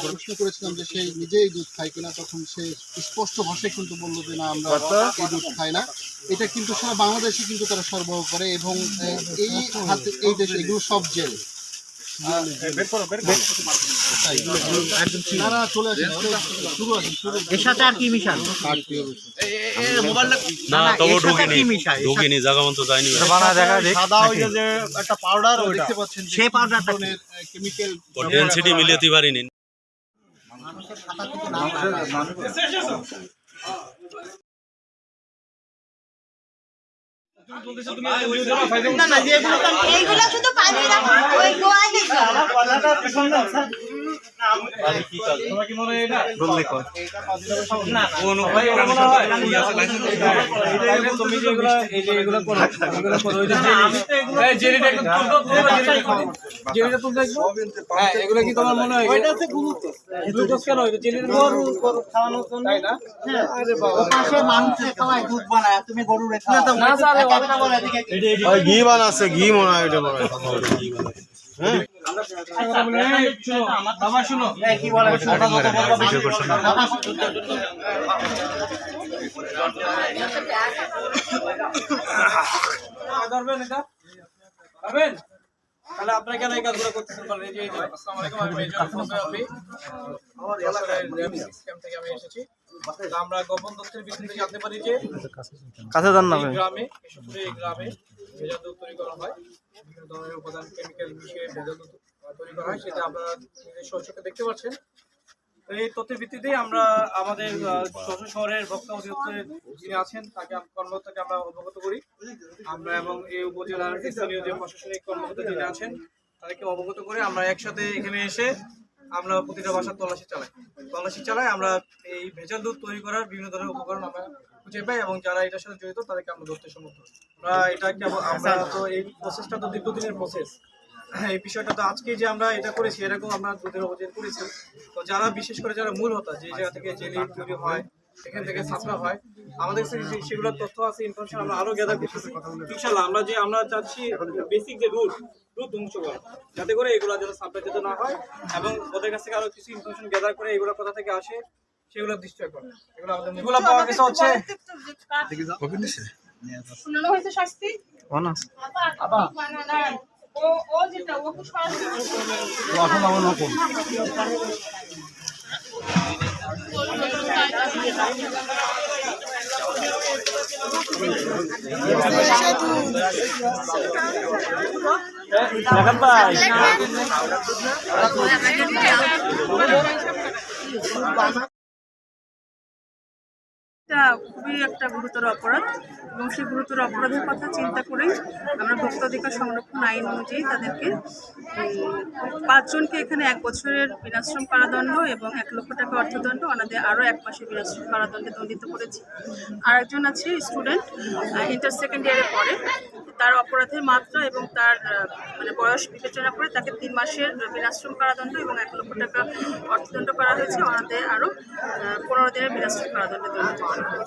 প্রশ্ন করেছিলাম যে সে নিজেই দুধ খায় কিনা, তখন সে স্পষ্ট ভাষায় কিন্তু বললো যে না, আমরা এই দুধ খাই না। এটা কিন্তু সারা বাংলাদেশে কিন্তু তারা সরবরাহ করে এবং এই দেশে এগুলো সব জেল। এর সাথে আর কি মিশাল? না তবু ঢুকিনি জায়গা মতো যায়নি। সাদা ওই যে একটা পাউডার দেখতে পাচ্ছেন, সেই পাউডারটা কেমিক্যাল ডেনসিটি মিলাতে পারিনি। এইগুলো শুধু পানি রাখা ওই গোয়ায় এগুলো কি তোমার মনে হয় গ্লুকোজ কেন খাওয়ানোর জন্য? মানুষের খাওয়ায় দুধ বানায়, তুমি গরু রেখা ঘি বানাচ্ছে, ঘি মনে হয় এটা মনে হয়। বাবা শুনো, কি বলে তাহলে আপনারা কেন এই কাজগুলো করতেছেন? আসসালামু আলাইকুম, আমি থেকে আমি এসেছি। আমরা গোপন তথ্যের ভিত্তিতে জানতে পারি যে গ্রামে ভেজাল দুধ তৈরি করা হয়, বিভিন্ন ধরনের উপাদান কেমিক্যাল মিশিয়ে ভেজাল দুধ তৈরি করা হয়, সেটা আপনারা নিজের চোখে দেখতে পাচ্ছেন। এই তথ্যের ভিত্তিতে আমরা আমাদের যশোর শহরের ভোক্তা অধিদপ্তরের যিনি আছেন তাকে কর্মকর্তাকে আমরা অবগত করি, আমরা এবং এই উপজেলার স্থানীয় যে প্রশাসনিক কর্মকর্তা যিনি আছেন তাদেরকে অবগত করে আমরা একসাথে এখানে এসে আমরা প্রতিটা বাসার তল্লাশি চালাই। আমরা এই ভেজাল দুধ তৈরি করার বিভিন্ন ধরনের উপকরণ আমরা খুঁজে পাই এবং যারা এটার সাথে জড়িত তাদেরকে আমরা ধরতে সমর্থ হই। আমরা তো এই প্রসেসটা তো দীর্ঘদিনের প্রসেস, এই বিষয়টা তো আজকে যে আমরা এটা করেছি এরকম আমরা দুধের অভিযান করেছি। তো যারা বিশেষ করে যারা মূল হতা যে জায়গা থেকে জেলি তৈরি হয়, এখান থেকে ছাপড়া হয়, আমাদের সেগুলোর তথ্য আছে, ইনফরমেশন আমরা আরো গ্যাদার করতেছি। ইনশাআল্লাহ আমরা চাচ্ছি বেসিক যে দুধ ধ্বংস করা, যাতে করে এগুলো যেন সাপ্লাই যেতে না হয় এবং ওদের কাছ থেকে আরো কিছু ইনফরমেশন গ্যাদার করে এগুলো কোথা থেকে আসে সেগুলো ডিস্ট্রয় করা। এগুলো পাওয়া গেছে হচ্ছে শুনানো হয়েছে শাস্তি ও যেটা ও খুব খুবই একটা গুরুতর অপরাধ এবং সেই গুরুতর অপরাধের কথা চিন্তা করেই আমরা ভোক্তাধিকার সংরক্ষণ আইন অনুযায়ী তাদেরকে 5 জনকে এখানে 1 বছরের বিনাশ্রম কারাদণ্ড এবং 1 লক্ষ টাকা অর্থদণ্ড, ওনাদের আরও 1 মাসের বিনাশ্রম কারাদণ্ডে দণ্ডিত করেছি। আরেকজন আছে স্টুডেন্ট, ইন্টার সেকেন্ড ইয়ারে পড়ে, তার অপরাধের মাত্রা এবং তার বয়স বিবেচনা করে তাকে 3 মাসের বিনাশ্রম কারাদণ্ড এবং 1 লক্ষ টাকা অর্থদণ্ড করা হয়েছে। ওনাদের আরও 15 দিনের বিনাশ্রম কারাদণ্ডে দণ্ডিত করা হয়েছে।